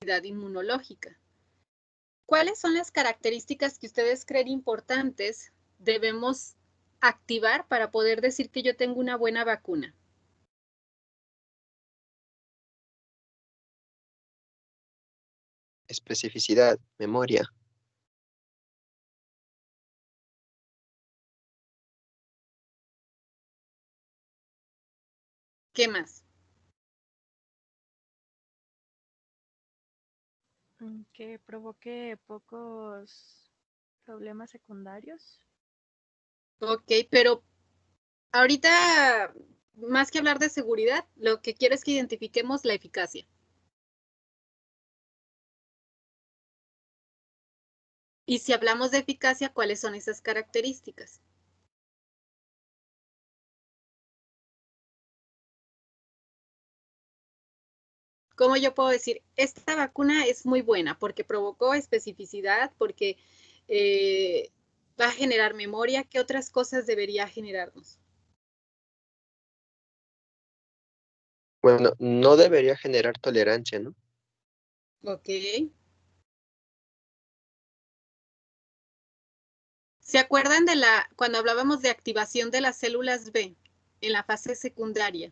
inmunológica. ¿Cuáles son las características que ustedes creen importantes debemos activar para poder decir que yo tengo una buena vacuna? Especificidad, memoria. ¿Qué más? Que provoque pocos problemas secundarios. Ok, pero ahorita, más que hablar de seguridad, lo que quiero es que identifiquemos la eficacia. Y si hablamos de eficacia, ¿cuáles son esas características? ¿Cómo yo puedo decir, esta vacuna es muy buena porque provocó especificidad, porque va a generar memoria? ¿Qué otras cosas debería generarnos? Bueno, no debería generar tolerancia, ¿no? Ok. ¿Se acuerdan de cuando hablábamos de activación de las células B en la fase secundaria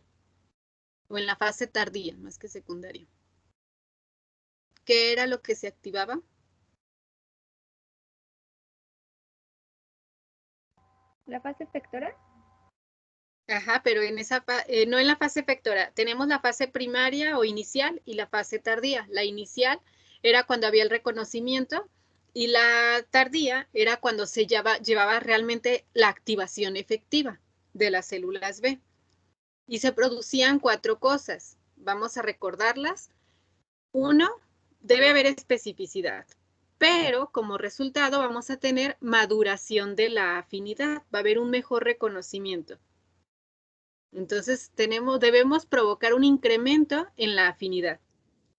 o en la fase tardía, más que secundaria? ¿Qué era lo que se activaba? ¿La fase efectora? Ajá, pero no en la fase efectora. Tenemos la fase primaria o inicial y la fase tardía. La inicial era cuando había el reconocimiento y la tardía era cuando se llevaba realmente la activación efectiva de las células B. Y se producían 4 cosas. Vamos a recordarlas. 1, debe haber especificidad, pero como resultado vamos a tener maduración de la afinidad. Va a haber un mejor reconocimiento. Entonces debemos provocar un incremento en la afinidad.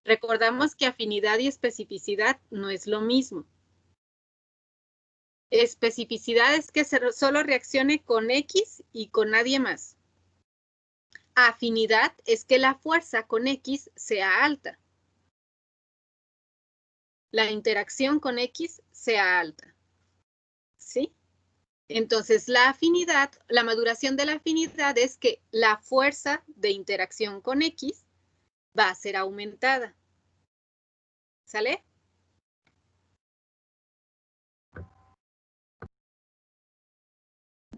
Recordamos que afinidad y especificidad no es lo mismo. Especificidad es que solo reaccione con X y con nadie más. Afinidad es que la fuerza con X sea alta. La interacción con X sea alta. ¿Sí? Entonces, la afinidad, la maduración de la afinidad es que la fuerza de interacción con X va a ser aumentada. ¿Sale?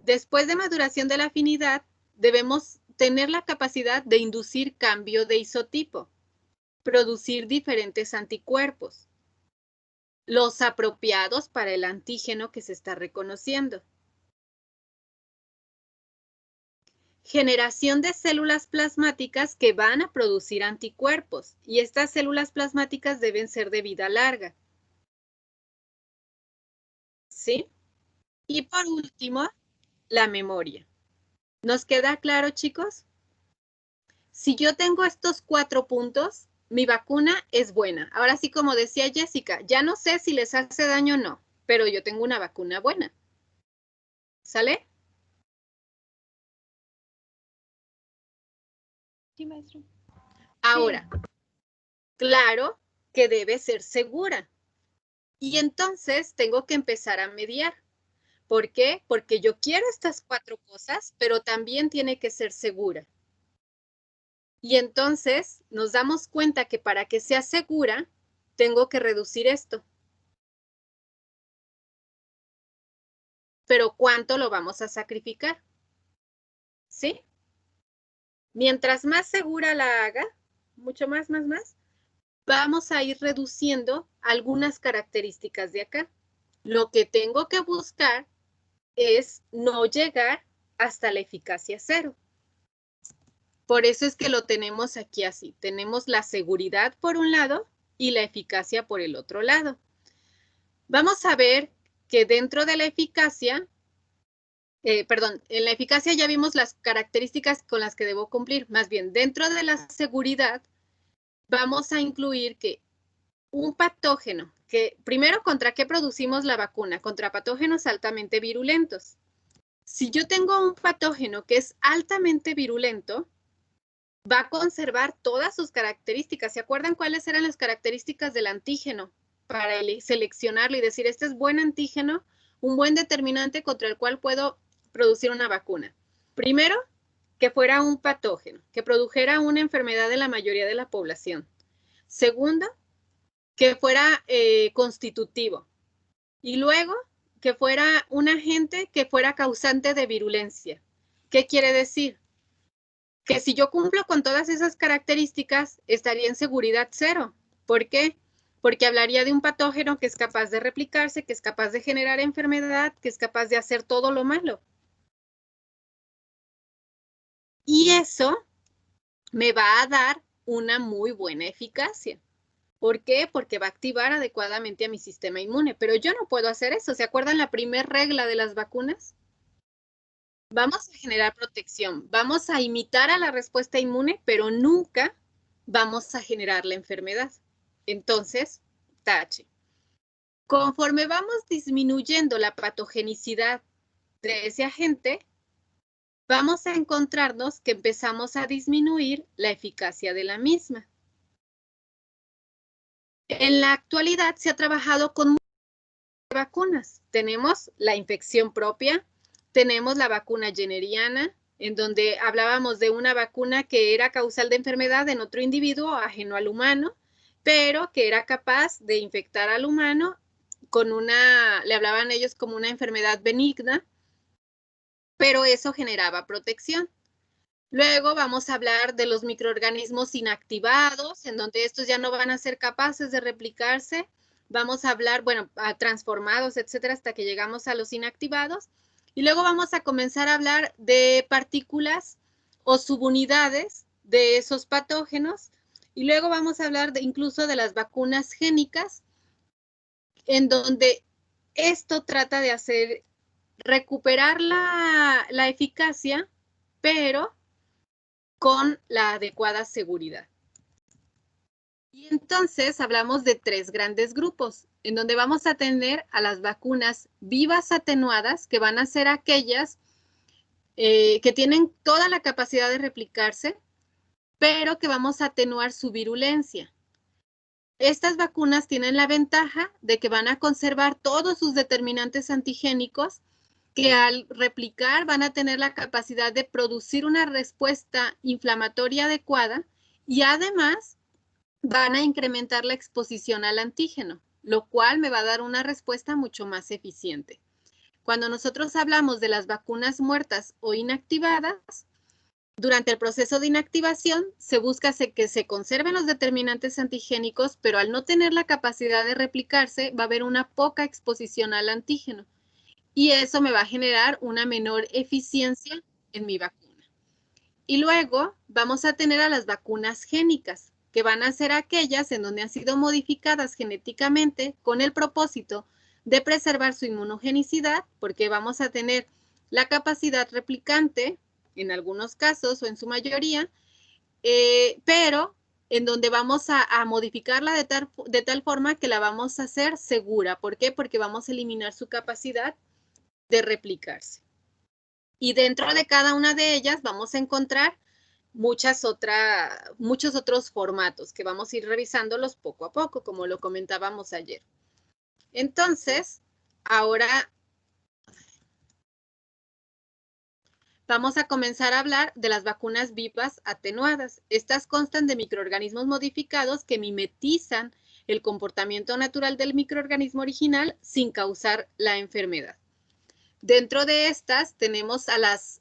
Después de maduración de la afinidad, debemos tener la capacidad de inducir cambio de isotipo, producir diferentes anticuerpos, los apropiados para el antígeno que se está reconociendo. Generación de células plasmáticas que van a producir anticuerpos, y estas células plasmáticas deben ser de vida larga. ¿Sí? Y por último, la memoria. ¿Nos queda claro, chicos? Si yo tengo estos 4 puntos, mi vacuna es buena. Ahora sí, como decía Jessica, ya no sé si les hace daño o no, pero yo tengo una vacuna buena. ¿Sale? Sí, maestro. Ahora, claro que debe ser segura. Y entonces tengo que empezar a mediar. ¿Por qué? Porque yo quiero estas 4 cosas, pero también tiene que ser segura. Y entonces nos damos cuenta que para que sea segura, tengo que reducir esto. Pero ¿cuánto lo vamos a sacrificar? ¿Sí? Mientras más segura la haga, mucho más, vamos a ir reduciendo algunas características de acá. Lo que tengo que buscar es no llegar hasta la eficacia 0. Por eso es que lo tenemos aquí así. Tenemos la seguridad por un lado y la eficacia por el otro lado. Vamos a ver que dentro de la eficacia, en la eficacia ya vimos las características con las que debo cumplir. Más bien, dentro de la seguridad, vamos a incluir que un patógeno, que primero, ¿contra qué producimos la vacuna? Contra patógenos altamente virulentos. Si yo tengo un patógeno que es altamente virulento, va a conservar todas sus características. ¿Se acuerdan cuáles eran las características del antígeno? Para seleccionarlo y decir, este es buen antígeno, un buen determinante contra el cual puedo producir una vacuna. Primero, que fuera un patógeno, que produjera una enfermedad en la mayoría de la población. Segundo, que fuera constitutivo. Y luego, que fuera un agente que fuera causante de virulencia. ¿Qué quiere decir? Que si yo cumplo con todas esas características, estaría en seguridad cero. ¿Por qué? Porque hablaría de un patógeno que es capaz de replicarse, que es capaz de generar enfermedad, que es capaz de hacer todo lo malo. Y eso me va a dar una muy buena eficacia. ¿Por qué? Porque va a activar adecuadamente a mi sistema inmune. Pero yo no puedo hacer eso. ¿Se acuerdan la primera regla de las vacunas? Vamos a generar protección, vamos a imitar a la respuesta inmune, pero nunca vamos a generar la enfermedad. Entonces, tache. Conforme vamos disminuyendo la patogenicidad de ese agente, vamos a encontrarnos que empezamos a disminuir la eficacia de la misma. En la actualidad se ha trabajado con muchas vacunas. Tenemos la infección propia, tenemos la vacuna jenneriana, en donde hablábamos de una vacuna que era causal de enfermedad en otro individuo ajeno al humano, pero que era capaz de infectar al humano con le hablaban ellos como una enfermedad benigna, pero eso generaba protección. Luego vamos a hablar de los microorganismos inactivados, en donde estos ya no van a ser capaces de replicarse. Vamos a hablar, bueno, a transformados, etcétera, hasta que llegamos a los inactivados. Y luego vamos a comenzar a hablar de partículas o subunidades de esos patógenos. Y luego vamos a hablar incluso de las vacunas génicas, en donde esto trata de recuperar la eficacia, pero con la adecuada seguridad. Y entonces hablamos de 3 grandes grupos, en donde vamos a tener a las vacunas vivas atenuadas, que van a ser aquellas que tienen toda la capacidad de replicarse, pero que vamos a atenuar su virulencia. Estas vacunas tienen la ventaja de que van a conservar todos sus determinantes antigénicos, que al replicar van a tener la capacidad de producir una respuesta inflamatoria adecuada y además van a incrementar la exposición al antígeno, lo cual me va a dar una respuesta mucho más eficiente. Cuando nosotros hablamos de las vacunas muertas o inactivadas, durante el proceso de inactivación se busca que se conserven los determinantes antigénicos, pero al no tener la capacidad de replicarse, va a haber una poca exposición al antígeno. Y eso me va a generar una menor eficiencia en mi vacuna. Y luego vamos a tener a las vacunas génicas, que van a ser aquellas en donde han sido modificadas genéticamente con el propósito de preservar su inmunogenicidad, porque vamos a tener la capacidad replicante, en algunos casos o en su mayoría, pero en donde vamos a modificarla de tal forma que la vamos a hacer segura. ¿Por qué? Porque vamos a eliminar su capacidad de replicarse. Y dentro de cada una de ellas vamos a encontrar muchos otros formatos que vamos a ir revisándolos poco a poco, como lo comentábamos ayer. Entonces, ahora vamos a comenzar a hablar de las vacunas vivas atenuadas. Estas constan de microorganismos modificados que mimetizan el comportamiento natural del microorganismo original sin causar la enfermedad. Dentro de estas tenemos a las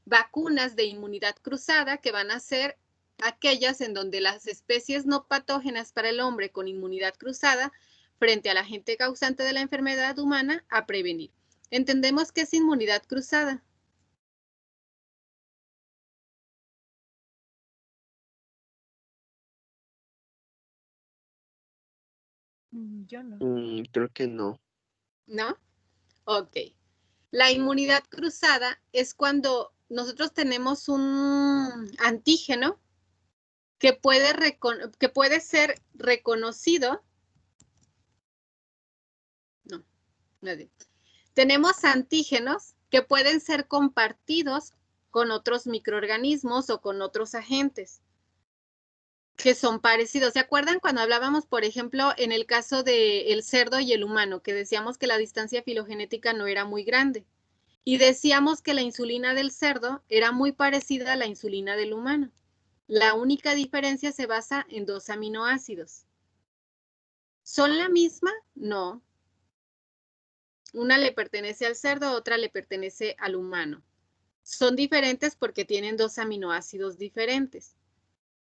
vacunas de inmunidad cruzada, que van a ser aquellas en donde las especies no patógenas para el hombre con inmunidad cruzada frente al agente causante de la enfermedad humana a prevenir. Entendemos que es inmunidad cruzada. Yo no. Creo que no. ¿No? Ok. La inmunidad cruzada es cuando nosotros tenemos un antígeno que puede ser reconocido. No, nadie. Tenemos antígenos que pueden ser compartidos con otros microorganismos o con otros agentes que son parecidos. ¿Se acuerdan cuando hablábamos, por ejemplo, en el caso del cerdo y el humano, que decíamos que la distancia filogenética no era muy grande? Y decíamos que la insulina del cerdo era muy parecida a la insulina del humano. La única diferencia se basa en 2 aminoácidos. ¿Son la misma? No. Una le pertenece al cerdo, otra le pertenece al humano. Son diferentes porque tienen 2 aminoácidos diferentes.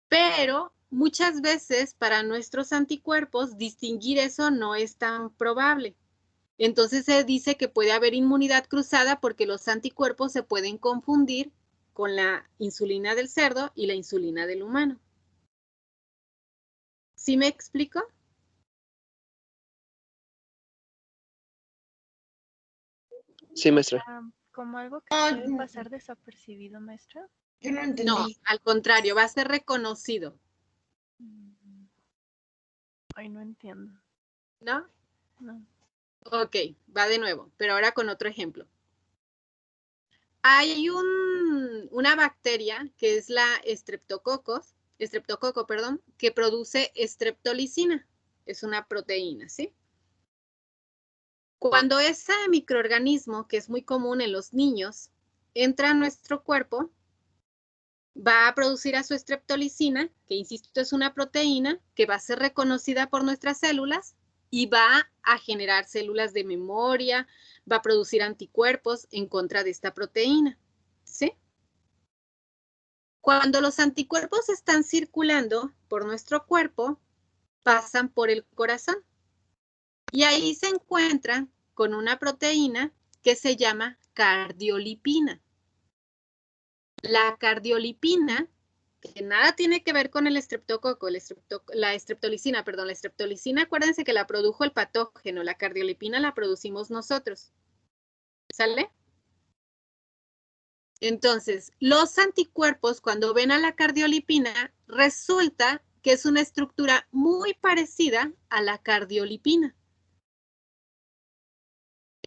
Pero muchas veces para nuestros anticuerpos distinguir eso no es tan probable. Entonces se dice que puede haber inmunidad cruzada porque los anticuerpos se pueden confundir con la insulina del cerdo y la insulina del humano. ¿Sí me explico? Sí, maestra. Como algo que Ah, puede pasar desapercibido, maestra. Yo no entendí. No, al contrario, va a ser reconocido, Ay, no entiendo. ¿no? No. Ok, va de nuevo, pero ahora con otro ejemplo. Hay una bacteria que es la estreptococo, que produce streptolicina. Es una proteína, ¿sí? Cuando ese microorganismo, que es muy común en los niños, entra a nuestro cuerpo, va a producir a su streptolicina, que insisto es una proteína, que va a ser reconocida por nuestras células y va a generar células de memoria, va a producir anticuerpos en contra de esta proteína, ¿sí? Cuando los anticuerpos están circulando por nuestro cuerpo, pasan por el corazón y ahí se encuentran con una proteína que se llama cardiolipina. La cardiolipina, que nada tiene que ver con el estreptococo, la estreptolicina, acuérdense que la produjo el patógeno, la cardiolipina la producimos nosotros. ¿Sale? Entonces, los anticuerpos, cuando ven a la cardiolipina, resulta que es una estructura muy parecida a la cardiolipina.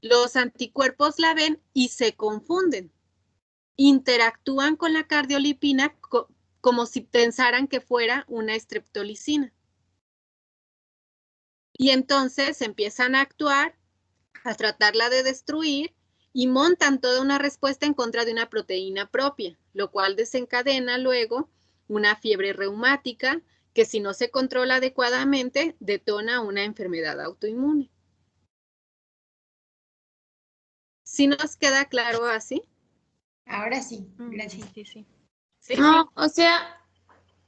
Los anticuerpos la ven y se confunden. Interactúan con la cardiolipina como si pensaran que fuera una estreptolicina. Y entonces empiezan a actuar, a tratarla de destruir y montan toda una respuesta en contra de una proteína propia, lo cual desencadena luego una fiebre reumática que si no se controla adecuadamente detona una enfermedad autoinmune. ¿Sí nos queda claro así? Ahora sí, gracias. Sí. ¿Sí? No, o sea,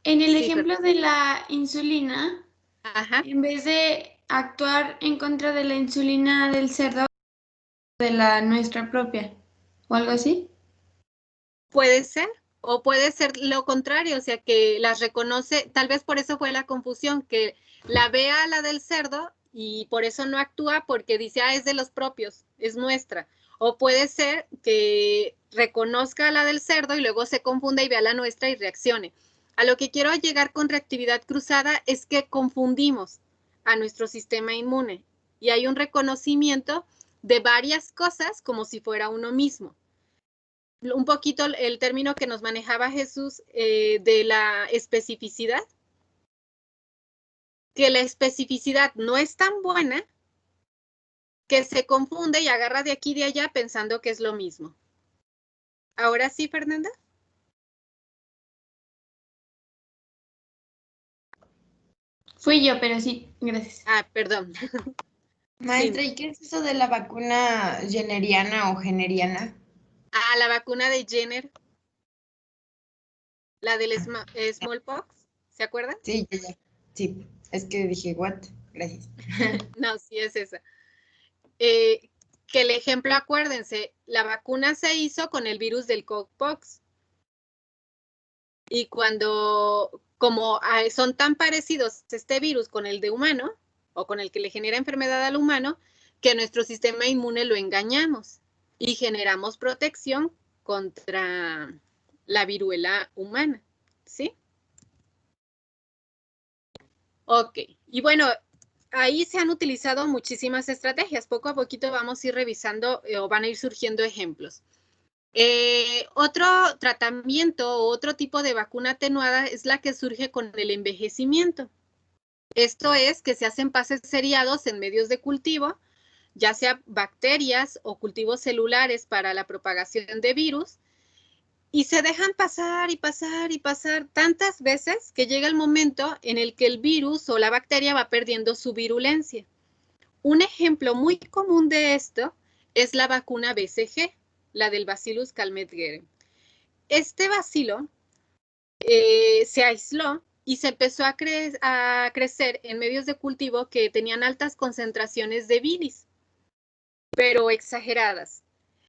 en el Sí, ejemplo de la insulina, Ajá. en vez de actuar en contra de la insulina del cerdo, de la nuestra propia, o algo así. Puede ser, o puede ser lo contrario, o sea, que las reconoce, tal vez por eso fue la confusión, que la vea la del cerdo y por eso no actúa porque dice, es de los propios, es nuestra. O puede ser que reconozca a la del cerdo y luego se confunda y vea la nuestra y reaccione. A lo que quiero llegar con reactividad cruzada es que confundimos a nuestro sistema inmune y hay un reconocimiento de varias cosas como si fuera uno mismo. Un poquito el término que nos manejaba Jesús de la especificidad, que la especificidad no es tan buena que se confunde y agarra de aquí y de allá pensando que es lo mismo. ¿Ahora sí, Fernanda? Fui yo, pero sí, gracias. Ah, perdón. Maestra, Sí. ¿y qué es eso de la vacuna jenneriana o generiana? Ah, la vacuna de Jenner, la del smallpox, ¿se acuerdan? Sí, ya. Sí, es que dije, what? Gracias. No, sí es esa. Que el ejemplo, acuérdense, la vacuna se hizo con el virus del cowpox. Y como son tan parecidos este virus con el de humano, o con el que le genera enfermedad al humano, que nuestro sistema inmune lo engañamos y generamos protección contra la viruela humana, ¿sí? Ok, y bueno, ahí se han utilizado muchísimas estrategias. Poco a poquito vamos a ir revisando o van a ir surgiendo ejemplos. Otro tratamiento o otro tipo de vacuna atenuada es la que surge con el envejecimiento. Esto es que se hacen pases seriados en medios de cultivo, ya sea bacterias o cultivos celulares para la propagación de virus, y se dejan pasar y pasar y pasar tantas veces que llega el momento en el que el virus o la bacteria va perdiendo su virulencia. Un ejemplo muy común de esto es la vacuna BCG, la del Bacillus calmette-guerin. Este bacilo se aisló y se empezó a crecer en medios de cultivo que tenían altas concentraciones de bilis, pero exageradas.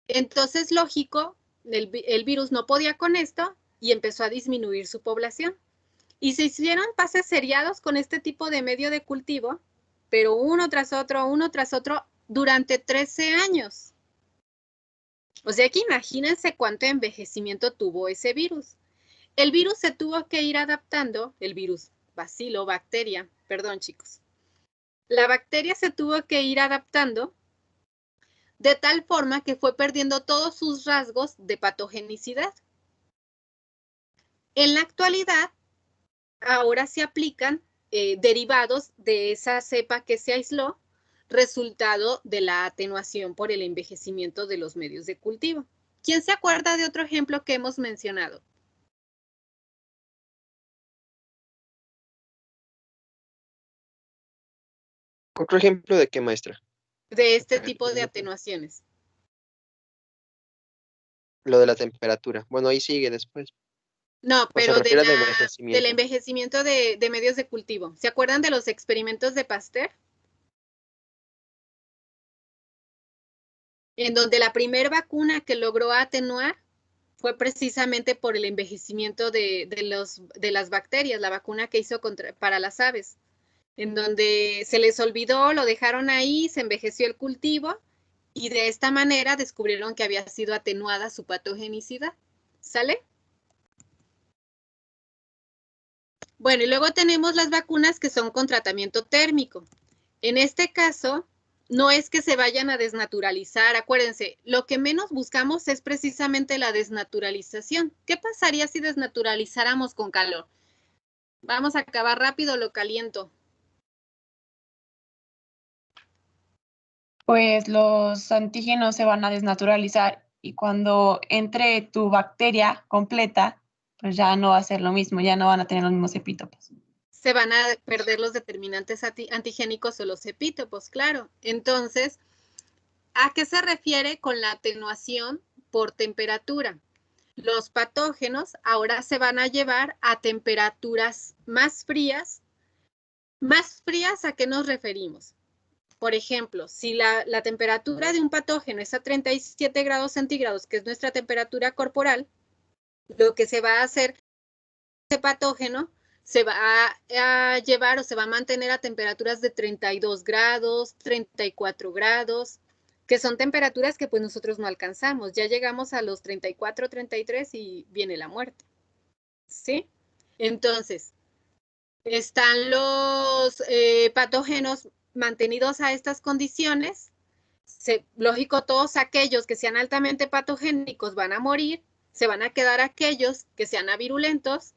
Entonces, lógico, el virus no podía con esto y empezó a disminuir su población. Y se hicieron pases seriados con este tipo de medio de cultivo, pero uno tras otro, durante 13 años. O sea que imagínense cuánto envejecimiento tuvo ese virus. El virus se tuvo que ir adaptando, el virus, bacilo, bacteria, perdón chicos. La bacteria se tuvo que ir adaptando de tal forma que fue perdiendo todos sus rasgos de patogenicidad. En la actualidad, ahora se aplican derivados de esa cepa que se aisló, resultado de la atenuación por el envejecimiento de los medios de cultivo. ¿Quién se acuerda de otro ejemplo que hemos mencionado? ¿Otro ejemplo de qué, maestra? De este tipo de atenuaciones. Lo de la temperatura. Bueno, ahí sigue después. No, O se pero refiere al del envejecimiento. envejecimiento de medios de cultivo. ¿Se acuerdan de los experimentos de Pasteur? En donde la primera vacuna que logró atenuar fue precisamente por el envejecimiento de las bacterias, la vacuna que hizo para las aves, en donde se les olvidó, lo dejaron ahí, se envejeció el cultivo y de esta manera descubrieron que había sido atenuada su patogenicidad. ¿Sale? Bueno, y luego tenemos las vacunas que son con tratamiento térmico. En este caso, no es que se vayan a desnaturalizar, acuérdense, lo que menos buscamos es precisamente la desnaturalización. ¿Qué pasaría si desnaturalizáramos con calor? Vamos a acabar rápido, lo caliento. Pues los antígenos se van a desnaturalizar y cuando entre tu bacteria completa, pues ya no va a ser lo mismo, ya no van a tener los mismos epítopos. Se van a perder los determinantes antigénicos o los epítopos, claro. Entonces, ¿a qué se refiere con la atenuación por temperatura? Los patógenos ahora se van a llevar a temperaturas más frías. ¿Más frías a qué nos referimos? Por ejemplo, si la temperatura de un patógeno es a 37 grados centígrados, que es nuestra temperatura corporal, lo que se va a hacer, ese patógeno se va a llevar o se va a mantener a temperaturas de 32 grados, 34 grados, que son temperaturas que pues nosotros no alcanzamos. Ya llegamos a los 34, 33 y viene la muerte. ¿Sí? Entonces, están los patógenos mantenidos a estas condiciones. Lógico, todos aquellos que sean altamente patogénicos van a morir, se van a quedar aquellos que sean avirulentos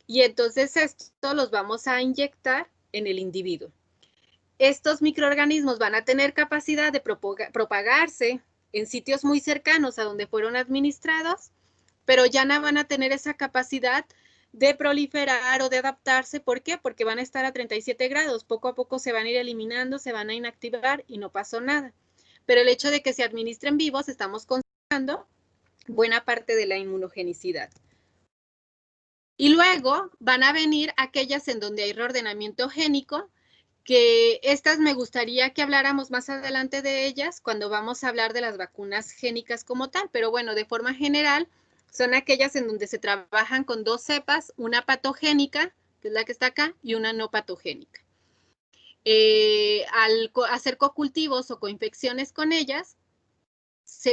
y entonces esto los vamos a inyectar en el individuo. Estos microorganismos van a tener capacidad de propagarse en sitios muy cercanos a donde fueron administrados, pero ya no van a tener esa capacidad de proliferar o de adaptarse. ¿Por qué? Porque van a estar a 37 grados. Poco a poco se van a ir eliminando, se van a inactivar y no pasó nada. Pero el hecho de que se administren vivos, estamos conservando buena parte de la inmunogenicidad. Y luego van a venir aquellas en donde hay reordenamiento génico, que estas me gustaría que habláramos más adelante de ellas cuando vamos a hablar de las vacunas génicas como tal, pero bueno, de forma general, son aquellas en donde se trabajan con dos cepas, una patogénica, que es la que está acá, y una no patogénica. Al hacer cocultivos o coinfecciones con ellas,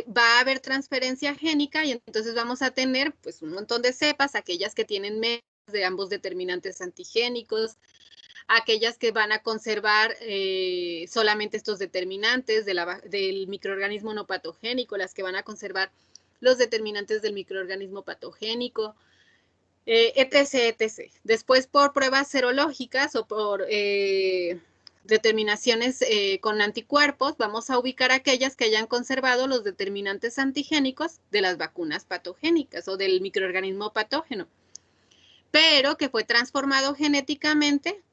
va a haber transferencia génica y entonces vamos a tener pues un montón de cepas, aquellas que tienen menos de ambos determinantes antigénicos, aquellas que van a conservar solamente estos determinantes del microorganismo no patogénico, las que van a conservar los determinantes del microorganismo patogénico, etc., etc. Después, por pruebas serológicas o por determinaciones con anticuerpos, vamos a ubicar aquellas que hayan conservado los determinantes antigénicos de las vacunas patogénicas o del microorganismo patógeno, pero que fue transformado genéticamente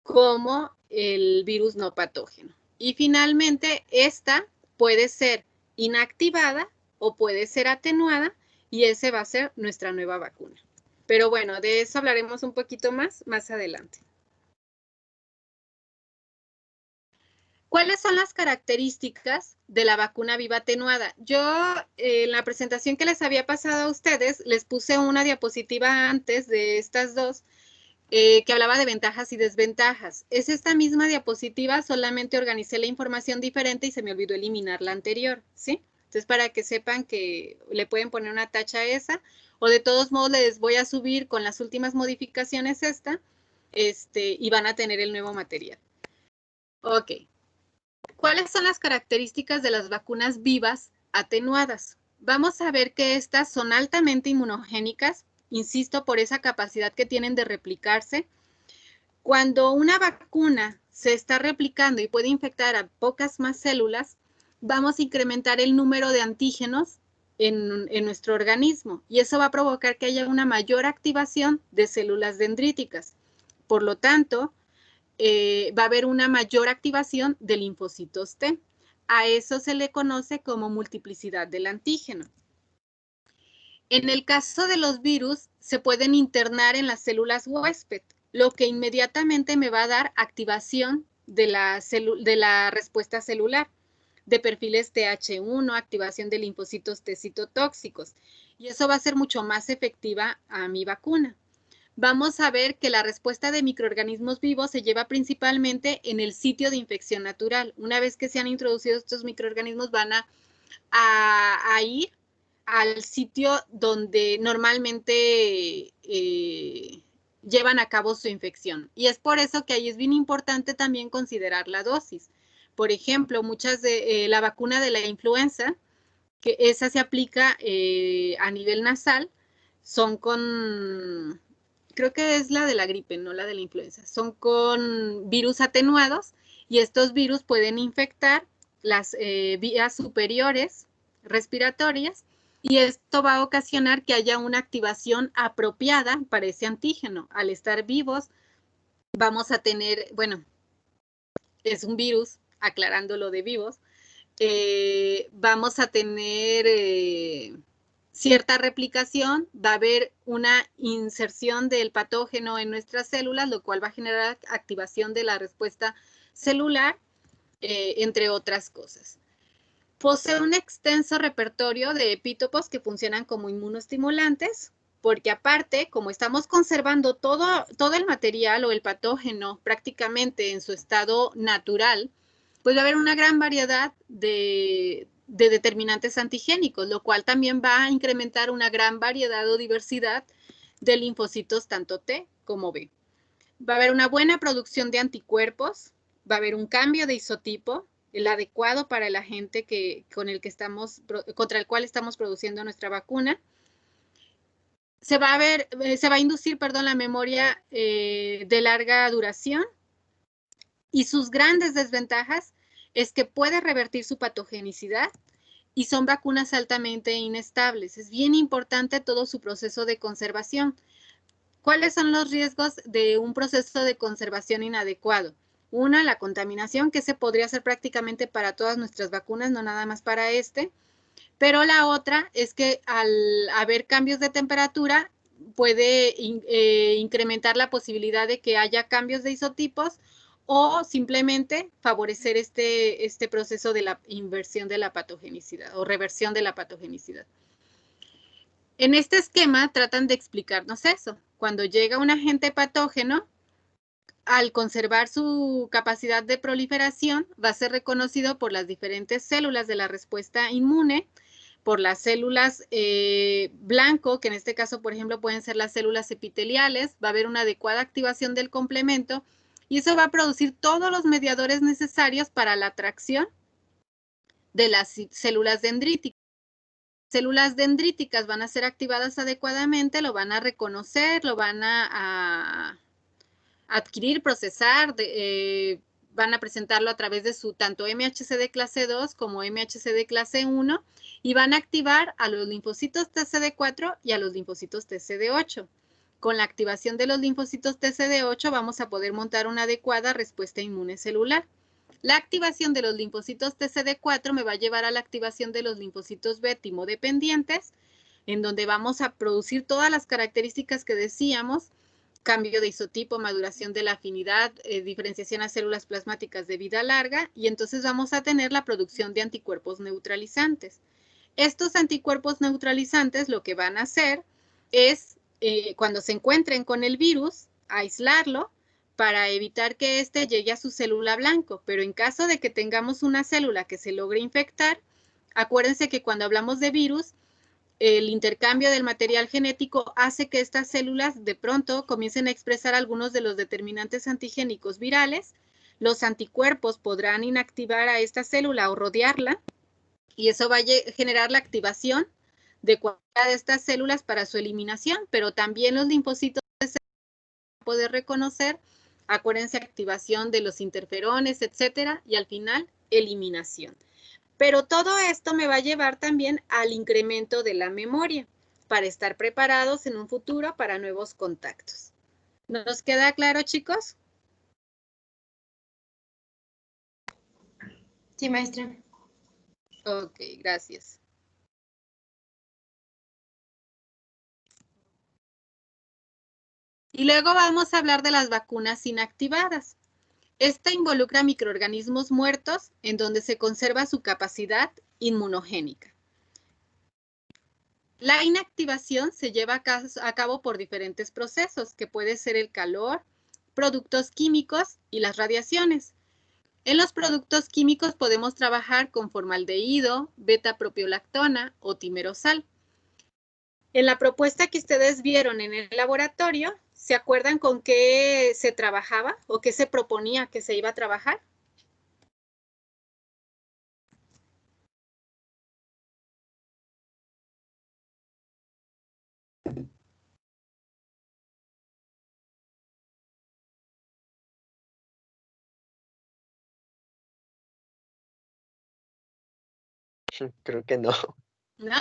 como el virus no patógeno. Y finalmente, esta puede ser inactivada o puede ser atenuada y ese va a ser nuestra nueva vacuna. Pero bueno, de eso hablaremos un poquito más adelante. ¿Cuáles son las características de la vacuna viva atenuada? Yo en la presentación que les había pasado a ustedes, les puse una diapositiva antes de estas dos que hablaba de ventajas y desventajas. Es esta misma diapositiva, solamente organicé la información diferente y se me olvidó eliminar la anterior, ¿sí? Entonces, para que sepan que le pueden poner una tacha a esa, o de todos modos les voy a subir con las últimas modificaciones esta, y van a tener el nuevo material. Ok. ¿Cuáles son las características de las vacunas vivas atenuadas? Vamos a ver que estas son altamente inmunogénicas, insisto, por esa capacidad que tienen de replicarse. Cuando una vacuna se está replicando y puede infectar a pocas más células, vamos a incrementar el número de antígenos en nuestro organismo y eso va a provocar que haya una mayor activación de células dendríticas. Por lo tanto, va a haber una mayor activación de linfocitos T. A eso se le conoce como multiplicidad del antígeno. En el caso de los virus, se pueden internar en las células huésped, lo que inmediatamente me va a dar activación de la respuesta celular, de perfiles TH1, activación de linfocitos T citotóxicos, y eso va a ser mucho más efectiva a mi vacuna. Vamos a ver que la respuesta de microorganismos vivos se lleva principalmente en el sitio de infección natural. Una vez que se han introducido estos microorganismos, van a ir al sitio donde normalmente llevan a cabo su infección. Y es por eso que ahí es bien importante también considerar la dosis. Por ejemplo, muchas de la vacuna de la influenza, que esa se aplica a nivel nasal, son con, creo que es la de la gripe, no la de la influenza, son con virus atenuados y estos virus pueden infectar las vías superiores respiratorias y esto va a ocasionar que haya una activación apropiada para ese antígeno. Al estar vivos, vamos a tener, bueno, es un virus, aclarando lo de vivos, vamos a tener cierta replicación, va a haber una inserción del patógeno en nuestras células, lo cual va a generar activación de la respuesta celular, entre otras cosas. Posee un extenso repertorio de epítopos que funcionan como inmunoestimulantes, porque aparte, como estamos conservando todo el material o el patógeno prácticamente en su estado natural, pues va a haber una gran variedad de determinantes antigénicos, lo cual también va a incrementar una gran variedad o diversidad de linfocitos tanto T como B. Va a haber una buena producción de anticuerpos, va a haber un cambio de isotipo, el adecuado para el agente contra el cual estamos produciendo nuestra vacuna. Se va a inducir, la memoria de larga duración y sus grandes desventajas es que puede revertir su patogenicidad y son vacunas altamente inestables. Es bien importante todo su proceso de conservación. ¿Cuáles son los riesgos de un proceso de conservación inadecuado? Una, la contaminación, que se podría hacer prácticamente para todas nuestras vacunas, no nada más para pero la otra es que al haber cambios de temperatura puede incrementar la posibilidad de que haya cambios de isotipos o simplemente favorecer este proceso de la inversión de la patogenicidad o reversión de la patogenicidad. En este esquema tratan de explicarnos eso. Cuando llega un agente patógeno, al conservar su capacidad de proliferación, va a ser reconocido por las diferentes células de la respuesta inmune, por las células blanco, que en este caso, por ejemplo, pueden ser las células epiteliales, va a haber una adecuada activación del complemento y eso va a producir todos los mediadores necesarios para la atracción de las células dendríticas. células dendríticas van a ser activadas adecuadamente, lo van a reconocer, lo van a adquirir, procesar, van a presentarlo a través de su tanto MHC de clase 2 como MHC de clase 1 y van a activar a los linfocitos TCD4 y a los linfocitos TCD8. Con la activación de los linfocitos TCD8 vamos a poder montar una adecuada respuesta inmune celular. La activación de los linfocitos TCD4 me va a llevar a la activación de los linfocitos B timodependientes, en donde vamos a producir todas las características que decíamos: cambio de isotipo, maduración de la afinidad, diferenciación a células plasmáticas de vida larga, y entonces vamos a tener la producción de anticuerpos neutralizantes. Estos anticuerpos neutralizantes lo que van a hacer es, cuando se encuentren con el virus, aislarlo para evitar que éste llegue a su célula blanco. Pero en caso de que tengamos una célula que se logre infectar, acuérdense que cuando hablamos de virus, el intercambio del material genético hace que estas células de pronto comiencen a expresar algunos de los determinantes antigénicos virales. Los anticuerpos podrán inactivar a esta célula o rodearla, y eso va a generar la activación de cualquiera de estas células para su eliminación, pero también los linfocitos van a poder reconocer, acuérdense, activación de los interferones, etcétera, y al final, eliminación. Pero todo esto me va a llevar también al incremento de la memoria para estar preparados en un futuro para nuevos contactos. ¿Nos queda claro, chicos? Sí, maestra. Ok, gracias. Y luego vamos a hablar de las vacunas inactivadas. Esta involucra microorganismos muertos en donde se conserva su capacidad inmunogénica. La inactivación se lleva a cabo por diferentes procesos, que puede ser el calor, productos químicos y las radiaciones. En los productos químicos podemos trabajar con formaldehído, beta-propiolactona o timerosal. En la propuesta que ustedes vieron en el laboratorio, ¿se acuerdan con qué se trabajaba o qué se proponía que se iba a trabajar? Creo que no. ¿No?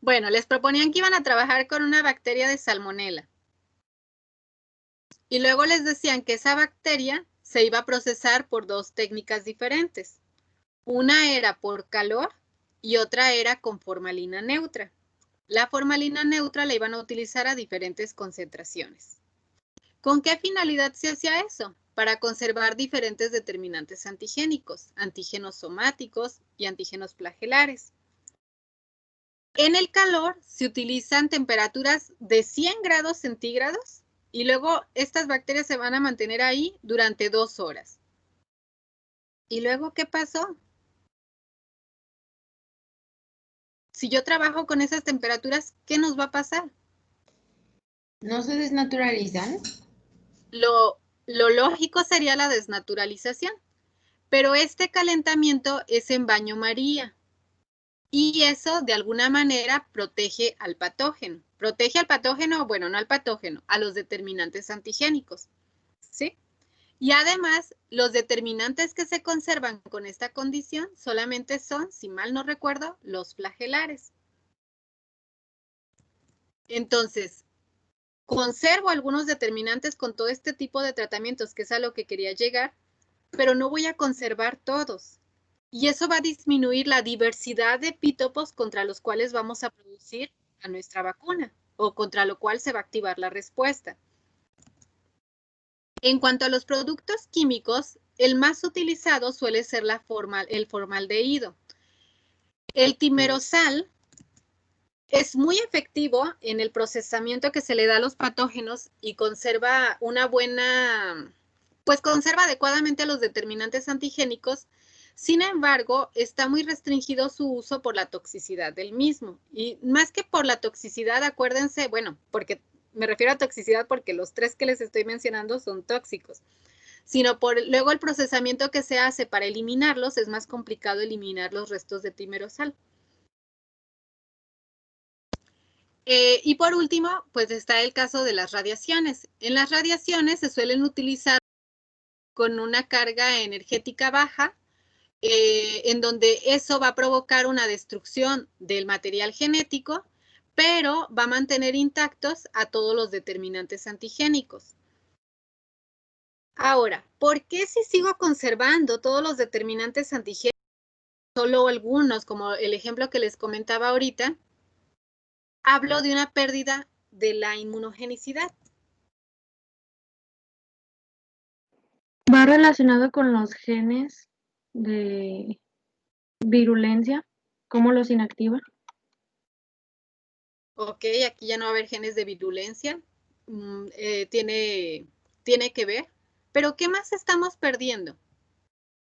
Bueno, les proponían que iban a trabajar con una bacteria de salmonela. Y luego les decían que esa bacteria se iba a procesar por dos técnicas diferentes. Una era por calor y otra era con formalina neutra. La formalina neutra la iban a utilizar a diferentes concentraciones. ¿Con qué finalidad se hacía eso? Para conservar diferentes determinantes antigénicos, antígenos somáticos y antígenos flagelares. En el calor se utilizan temperaturas de 100 grados centígrados y luego estas bacterias se van a mantener ahí durante 2 horas. ¿Y luego qué pasó? Si yo trabajo con esas temperaturas, ¿qué nos va a pasar? ¿No se desnaturalizan? Lo lógico sería la desnaturalización, pero este calentamiento es en baño María. Y eso, de alguna manera, protege al patógeno. Protege al patógeno, bueno, no al patógeno, a los determinantes antigénicos, ¿sí? Y además, los determinantes que se conservan con esta condición solamente son, si mal no recuerdo, los flagelares. Entonces, conservo algunos determinantes con todo este tipo de tratamientos, que es a lo que quería llegar, pero no voy a conservar todos. Y eso va a disminuir la diversidad de epítopos contra los cuales vamos a producir a nuestra vacuna o contra lo cual se va a activar la respuesta. En cuanto a los productos químicos, el más utilizado suele ser el formaldehído. El timerosal es muy efectivo en el procesamiento que se le da a los patógenos y conserva una buena, pues conserva adecuadamente los determinantes antigénicos. Sin embargo, está muy restringido su uso por la toxicidad del mismo. Y más que por la toxicidad, acuérdense, bueno, porque me refiero a toxicidad porque los 3 que les estoy mencionando son tóxicos, sino por luego el procesamiento que se hace para eliminarlos, es más complicado eliminar los restos de timerosal. Y por último, pues está el caso de las radiaciones. En las radiaciones se suelen utilizar con una carga energética baja, en donde eso va a provocar una destrucción del material genético, pero va a mantener intactos a todos los determinantes antigénicos. Ahora, ¿por qué si sigo conservando todos los determinantes antigénicos, solo algunos, como el ejemplo que les comentaba ahorita, hablo de una pérdida de la inmunogenicidad? ¿Va relacionado con los genes de virulencia? ¿Cómo los inactiva? Ok, aquí ya no va a haber genes de virulencia. Tiene que ver. Pero ¿qué más estamos perdiendo?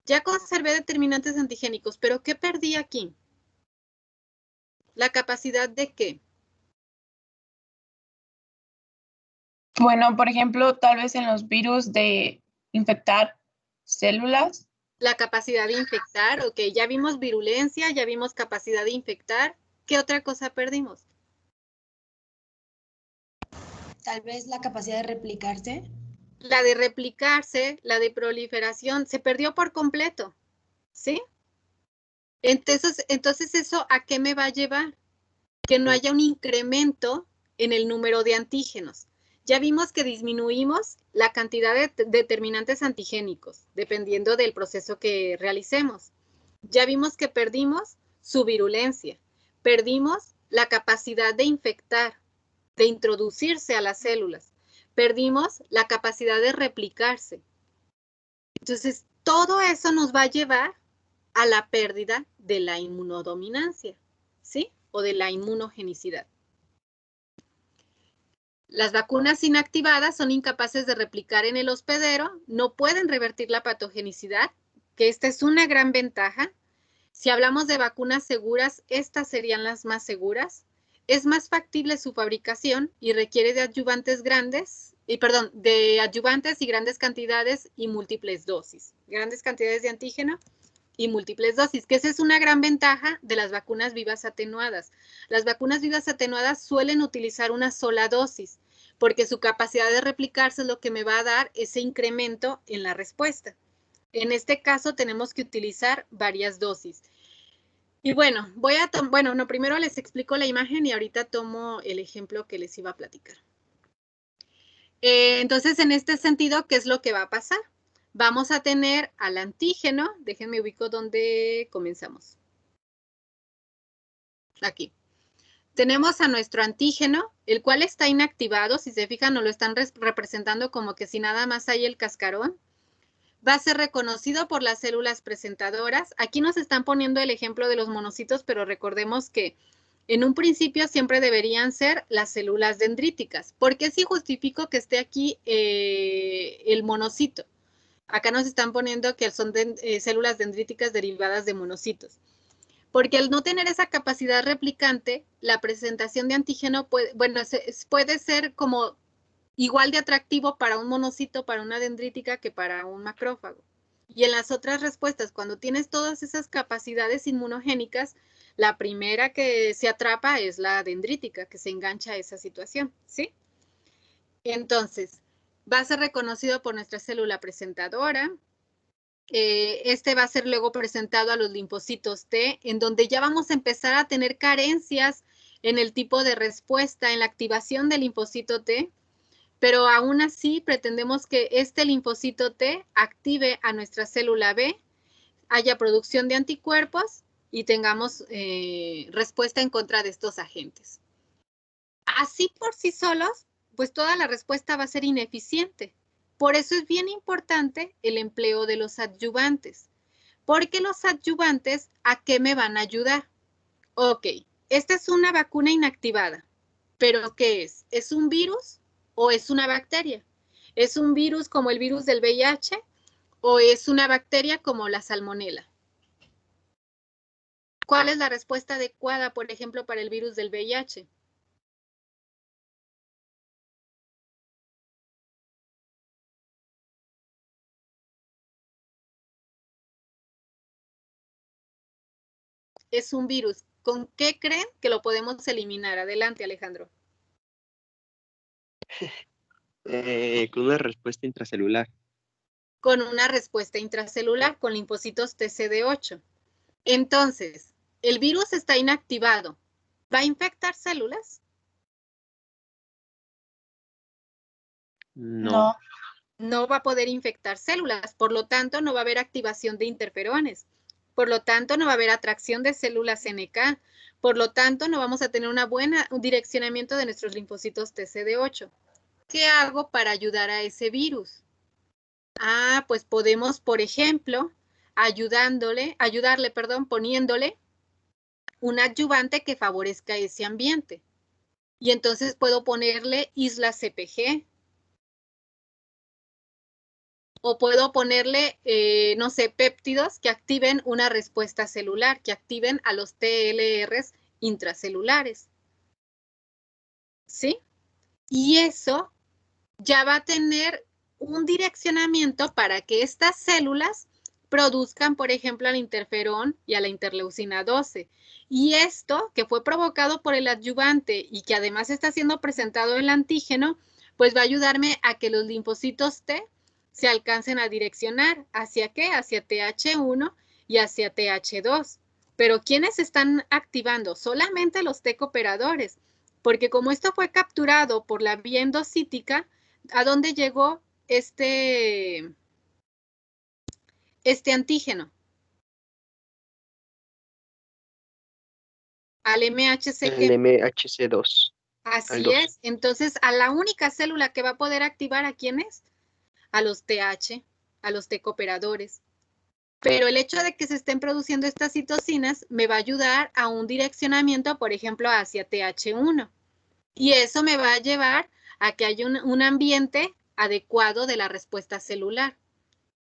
Ya conservé determinantes antigénicos, pero ¿qué perdí aquí? ¿La capacidad de qué? Bueno, por ejemplo, tal vez en los virus de infectar células. La capacidad de infectar, ok, ya vimos virulencia, ya vimos capacidad de infectar. ¿Qué otra cosa perdimos? Tal vez la capacidad de replicarse. La de replicarse, la de proliferación, se perdió por completo, ¿sí? Entonces ¿eso a qué me va a llevar? Que no haya un incremento en el número de antígenos. Ya vimos que disminuimos la cantidad de determinantes antigénicos, dependiendo del proceso que realicemos. Ya vimos que perdimos su virulencia, perdimos la capacidad de infectar, de introducirse a las células, perdimos la capacidad de replicarse. Entonces, todo eso nos va a llevar a la pérdida de la inmunodominancia, ¿sí? O de la inmunogenicidad. Las vacunas inactivadas son incapaces de replicar en el hospedero, no pueden revertir la patogenicidad, que esta es una gran ventaja. Si hablamos de vacunas seguras, estas serían las más seguras. Es más factible su fabricación y requiere de adyuvantes de adyuvantes y grandes cantidades y múltiples dosis. Grandes cantidades de antígeno y múltiples dosis, que esa es una gran ventaja de las vacunas vivas atenuadas. Las vacunas vivas atenuadas suelen utilizar una sola dosis, porque su capacidad de replicarse es lo que me va a dar ese incremento en la respuesta. En este caso tenemos que utilizar varias dosis. Y bueno, primero les explico la imagen y ahorita tomo el ejemplo que les iba a platicar. Entonces, en este sentido, ¿qué es lo que va a pasar? Vamos a tener al antígeno, déjenme ubico donde comenzamos. Aquí. Tenemos a nuestro antígeno, el cual está inactivado, si se fijan, nos lo están representando como que si nada más hay el cascarón. Va a ser reconocido por las células presentadoras. Aquí nos están poniendo el ejemplo de los monocitos, pero recordemos que en un principio siempre deberían ser las células dendríticas. ¿Por qué si justifico que esté aquí el monocito? Acá nos están poniendo que son células dendríticas derivadas de monocitos. Porque al no tener esa capacidad replicante, la presentación de antígeno puede ser como igual de atractivo para un monocito, para una dendrítica, que para un macrófago. Y en las otras respuestas, cuando tienes todas esas capacidades inmunogénicas, la primera que se atrapa es la dendrítica, que se engancha a esa situación, ¿sí? Entonces, va a ser reconocido por nuestra célula presentadora. Este va a ser luego presentado a los linfocitos T, en donde ya vamos a empezar a tener carencias en el tipo de respuesta, en la activación del linfocito T, pero aún así pretendemos que este linfocito T active a nuestra célula B, haya producción de anticuerpos y tengamos respuesta en contra de estos agentes. Así por sí solos, pues toda la respuesta va a ser ineficiente. Por eso es bien importante el empleo de los adyuvantes, porque los adyuvantes, ¿a qué me van a ayudar? Ok, esta es una vacuna inactivada, pero ¿qué es? ¿Es un virus o es una bacteria? ¿Es un virus como el virus del VIH o es una bacteria como la salmonela? ¿Cuál es la respuesta adecuada, por ejemplo, para el virus del VIH? Es un virus. ¿Con qué creen que lo podemos eliminar? Adelante, Alejandro. Con una respuesta intracelular. Con una respuesta intracelular con linfocitos TCD8. Entonces, el virus está inactivado. ¿Va a infectar células? No. No va a poder infectar células, por lo tanto no va a haber activación de interferones, por lo tanto no va a haber atracción de células NK, por lo tanto no vamos a tener un direccionamiento de nuestros linfocitos TCD8. ¿Qué hago para ayudar a ese virus? Pues podemos, por ejemplo, ayudarle, poniéndole un adyuvante que favorezca ese ambiente. Y entonces puedo ponerle islas CPG. O puedo ponerle, no sé, péptidos que activen una respuesta celular, que activen a los TLRs intracelulares. ¿Sí? Y eso ya va a tener un direccionamiento para que estas células produzcan, por ejemplo, al interferón y a la interleucina 12. Y esto, que fue provocado por el adyuvante y que además está siendo presentado el antígeno, pues va a ayudarme a que los linfocitos T se alcancen a direccionar. ¿Hacia qué? Hacia TH1 y hacia TH2. Pero ¿quiénes están activando? Solamente los T cooperadores. Porque como esto fue capturado por la vía endocítica, ¿a dónde llegó este antígeno? Al MHC. El MHC2. Así es. Entonces, a la única célula que va a poder activar, ¿a quién es? A los TH, a los T cooperadores. Pero el hecho de que se estén produciendo estas citocinas me va a ayudar a un direccionamiento, por ejemplo, hacia TH1. Y eso me va a llevar a que haya un ambiente adecuado de la respuesta celular.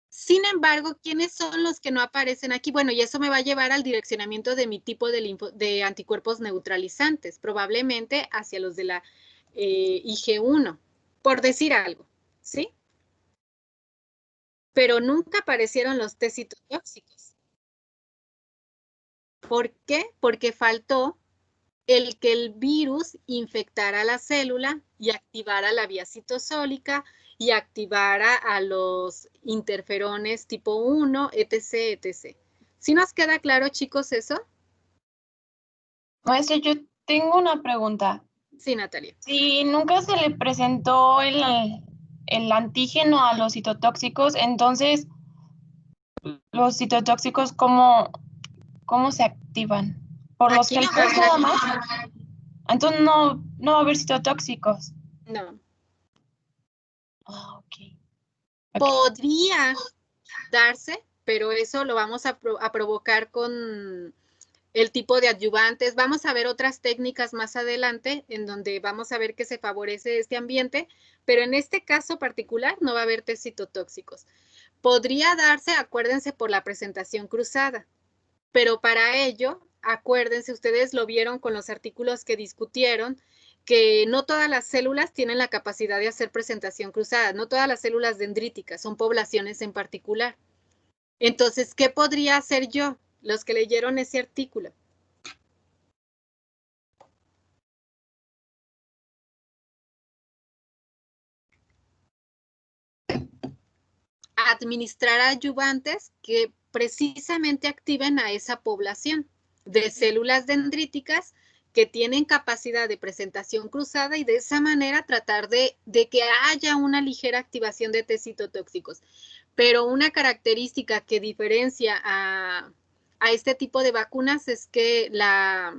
Sin embargo, ¿quiénes son los que no aparecen aquí? Bueno, y eso me va a llevar al direccionamiento de mi tipo de anticuerpos neutralizantes, probablemente hacia los de la IG1, por decir algo, ¿sí? Pero nunca aparecieron los T citotóxicos. ¿Por qué? Porque faltó el que el virus infectara la célula y activara la vía citosólica y activara a los interferones tipo 1, etc., etc. ¿Sí nos queda claro, chicos, eso? Maestra, yo tengo una pregunta. Sí, Natalia. Si nunca se le presentó el antígeno a los citotóxicos, entonces, los citotóxicos, ¿cómo se activan? ¿Por los Aquí que no helpers va a nada haber- más? Entonces no va a haber citotóxicos. No. Ok. Podría darse, pero eso lo vamos a provocar con el tipo de adyuvantes. Vamos a ver otras técnicas más adelante en donde vamos a ver que se favorece este ambiente, pero en este caso particular no va a haber test citotóxicos. Podría darse, acuérdense, por la presentación cruzada, pero para ello, acuérdense, ustedes lo vieron con los artículos que discutieron, que no todas las células tienen la capacidad de hacer presentación cruzada, no todas las células dendríticas, son poblaciones en particular. Entonces, ¿qué podría hacer yo? Los que leyeron ese artículo. Administrar adyuvantes que precisamente activen a esa población de células dendríticas que tienen capacidad de presentación cruzada y de esa manera tratar de que haya una ligera activación de T citotóxicos. Pero una característica que diferencia a este tipo de vacunas es que la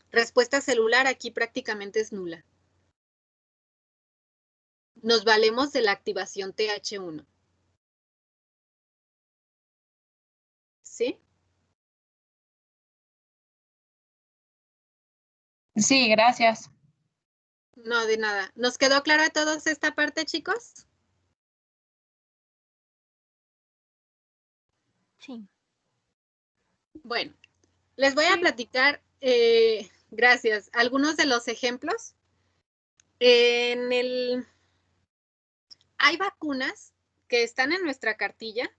respuesta celular aquí prácticamente es nula. Nos valemos de la activación TH1. ¿Sí? Sí, gracias. No, de nada. ¿Nos quedó clara a todos esta parte, chicos? Sí. Bueno, les voy a platicar, gracias, algunos de los ejemplos. Hay vacunas que están en nuestra cartilla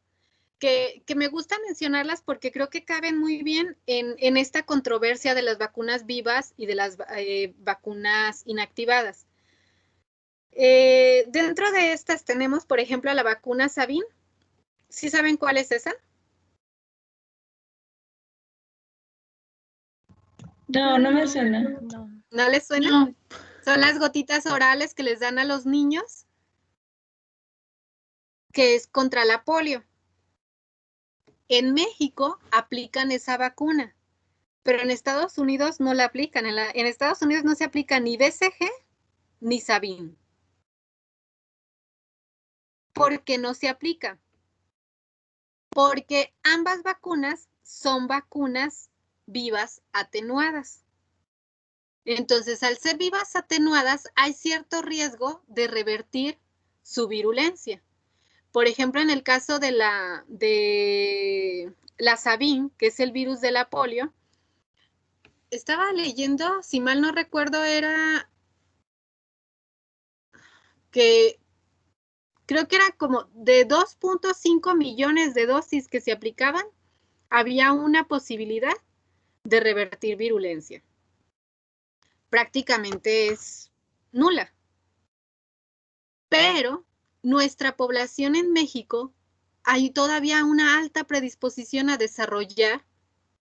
que me gusta mencionarlas porque creo que caben muy bien en esta controversia de las vacunas vivas y de las vacunas inactivadas. Dentro de estas tenemos, por ejemplo, la vacuna Sabin. ¿Sí saben cuál es esa? No, no me suena. No. ¿No les suena? No. Son las gotitas orales que les dan a los niños, que es contra la polio. En México aplican esa vacuna, pero en Estados Unidos no la aplican. En Estados Unidos no se aplica ni BCG ni Sabin. ¿Por qué no se aplica? Porque ambas vacunas son vacunas vivas atenuadas. Entonces, al ser vivas atenuadas, hay cierto riesgo de revertir su virulencia. Por ejemplo, en el caso de la Sabin, que es el virus de la polio, estaba leyendo, si mal no recuerdo, era que creo que era como de 2.5 millones de dosis que se aplicaban, había una posibilidad de revertir virulencia. Prácticamente es nula. Pero nuestra población en México hay todavía una alta predisposición a desarrollar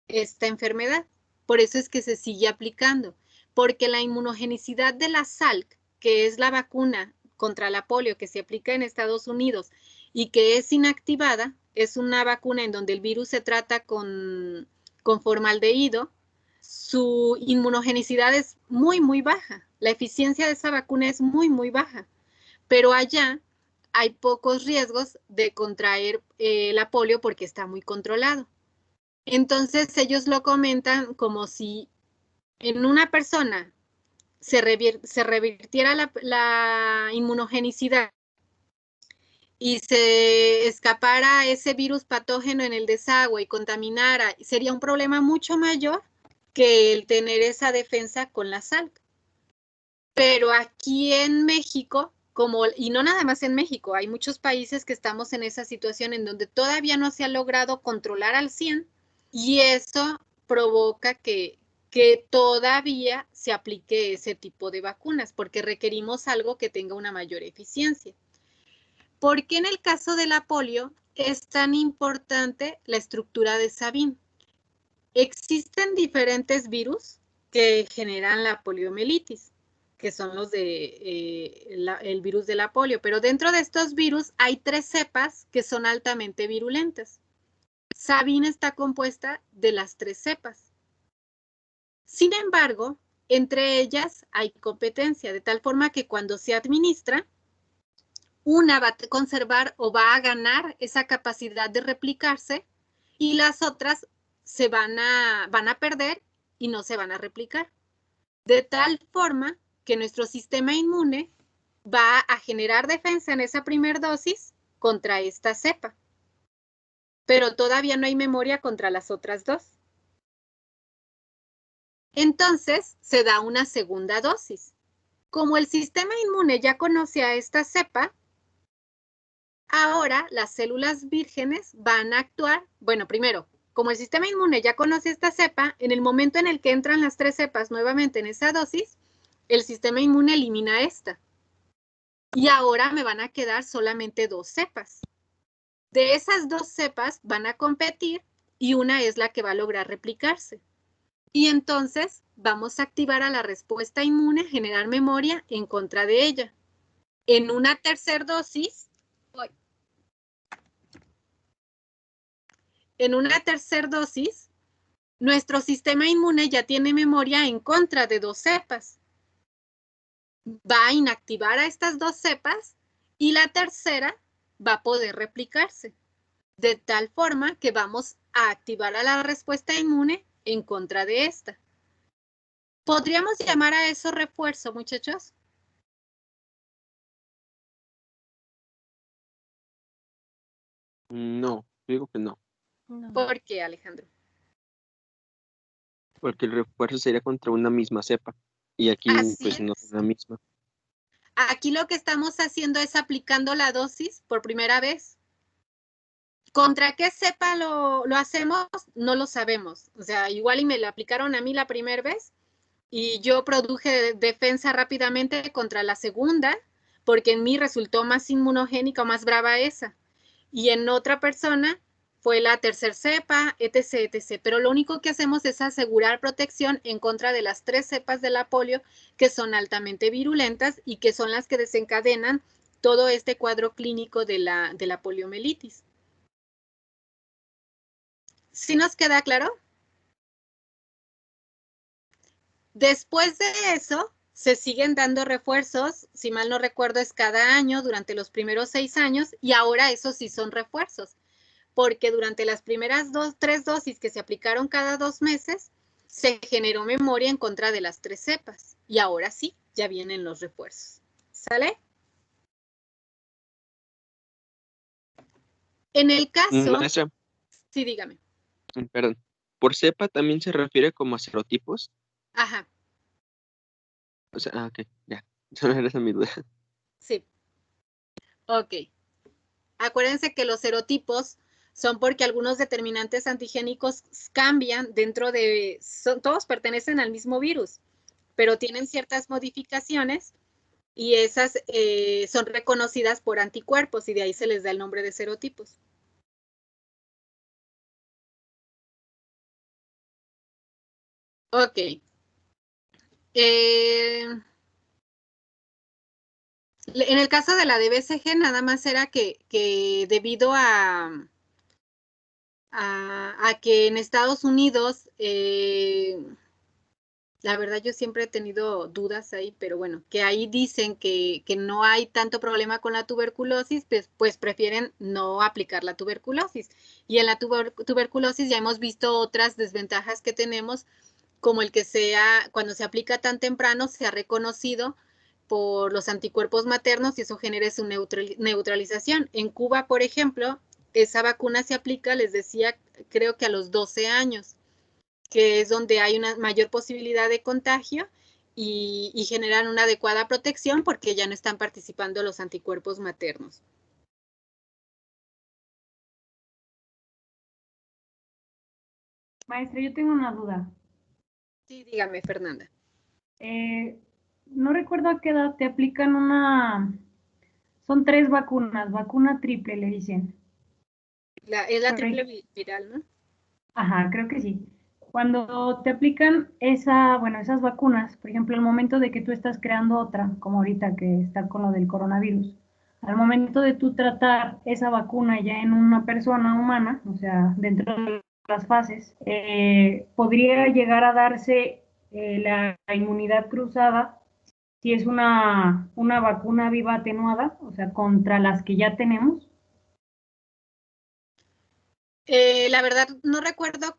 esta enfermedad. Por eso es que se sigue aplicando, porque la inmunogenicidad de la Salk, que es la vacuna contra la polio que se aplica en Estados Unidos y que es inactivada, es una vacuna en donde el virus se trata con formaldehído, su inmunogenicidad es muy, muy baja. La eficiencia de esa vacuna es muy, muy baja. Pero allá hay pocos riesgos de contraer la polio porque está muy controlado. Entonces ellos lo comentan como si en una persona se revirtiera la inmunogenicidad y se escapara ese virus patógeno en el desagüe y contaminara, sería un problema mucho mayor que el tener esa defensa con la sal. Pero aquí en México, y no nada más en México, hay muchos países que estamos en esa situación en donde todavía no se ha logrado controlar al 100 y eso provoca que todavía se aplique ese tipo de vacunas porque requerimos algo que tenga una mayor eficiencia. ¿Por qué en el caso de la polio es tan importante la estructura de Sabin? Existen diferentes virus que generan la poliomielitis, que son los el virus de la polio, pero dentro de estos virus hay 3 cepas que son altamente virulentas. Sabin está compuesta de las 3 cepas. Sin embargo, entre ellas hay competencia, de tal forma que cuando se administra, una va a conservar o va a ganar esa capacidad de replicarse y las otras se van a perder y no se van a replicar. De tal forma que nuestro sistema inmune va a generar defensa en esa primera dosis contra esta cepa. Pero todavía no hay memoria contra las otras 2. Entonces, se da una segunda dosis. Como el sistema inmune ya conoce a esta cepa, ahora las células vírgenes van a actuar, bueno, primero, como el sistema inmune ya conoce esta cepa, en el momento en el que entran las 3 cepas nuevamente en esa dosis, el sistema inmune elimina esta. Y ahora me van a quedar solamente 2 cepas. De esas 2 cepas van a competir y una es la que va a lograr replicarse. Y entonces vamos a activar a la respuesta inmune, generar memoria en contra de ella. En una tercera dosis, nuestro sistema inmune ya tiene memoria en contra de 2 cepas. Va a inactivar a estas 2 cepas y la tercera va a poder replicarse. De tal forma que vamos a activar a la respuesta inmune en contra de esta. ¿Podríamos llamar a eso refuerzo, muchachos? No, digo que no. No. ¿Por qué, Alejandro? Porque el refuerzo sería contra una misma cepa. Y aquí Así pues no es. es la misma. Aquí lo que estamos haciendo es aplicando la dosis por primera vez. ¿Contra qué cepa lo hacemos? No lo sabemos. O sea, igual y me lo aplicaron a mí la primera vez y yo produje defensa rápidamente contra la segunda porque en mí resultó más inmunogénica o más brava esa. Y en otra persona fue la tercera cepa, etc., etc. Pero lo único que hacemos es asegurar protección en contra de las 3 cepas de la polio que son altamente virulentas y que son las que desencadenan todo este cuadro clínico de la poliomielitis. ¿Sí nos queda claro? Después de eso, se siguen dando refuerzos, si mal no recuerdo es cada año durante los primeros 6 años y ahora esos sí son refuerzos, porque durante las primeras 3 dosis que se aplicaron cada 2 meses, se generó memoria en contra de las 3 cepas y ahora sí, ya vienen los refuerzos. ¿Sale? En el caso... Maestra, Sí, dígame. perdón. ¿Por cepa también se refiere como a serotipos? Ajá, O sea, ok, ya. Esa era mi duda. sí. Ok. Acuérdense que los serotipos son porque algunos determinantes antigénicos cambian dentro de... todos pertenecen al mismo virus, pero tienen ciertas modificaciones y esas son reconocidas por anticuerpos y de ahí se les da el nombre de serotipos. Ok. En el caso de la de BCG, nada más era que debido a que en Estados Unidos, la verdad yo siempre he tenido dudas ahí, pero bueno, que ahí dicen que no hay tanto problema con la tuberculosis, pues prefieren no aplicar la tuberculosis. Y en la tuberculosis ya hemos visto otras desventajas que tenemos, como el que cuando se aplica tan temprano, se ha reconocido por los anticuerpos maternos y eso genera su neutralización. En Cuba, por ejemplo, esa vacuna se aplica, les decía, creo que a los 12 años, que es donde hay una mayor posibilidad de contagio y generan una adecuada protección porque ya no están participando los anticuerpos maternos. Maestra, yo tengo una duda. Sí, dígame, Fernanda. No recuerdo a qué edad te aplican son 3 vacunas, vacuna triple le dicen. Es la triple viral, ¿no? Ajá, creo que sí. Cuando te aplican esas vacunas, por ejemplo, al momento de que tú estás creando otra, como ahorita que está con lo del coronavirus, al momento de tú tratar esa vacuna ya en una persona humana, o sea, dentro de las fases, podría llegar a darse la inmunidad cruzada si es una vacuna viva atenuada, o sea, contra las que ya tenemos. La verdad no recuerdo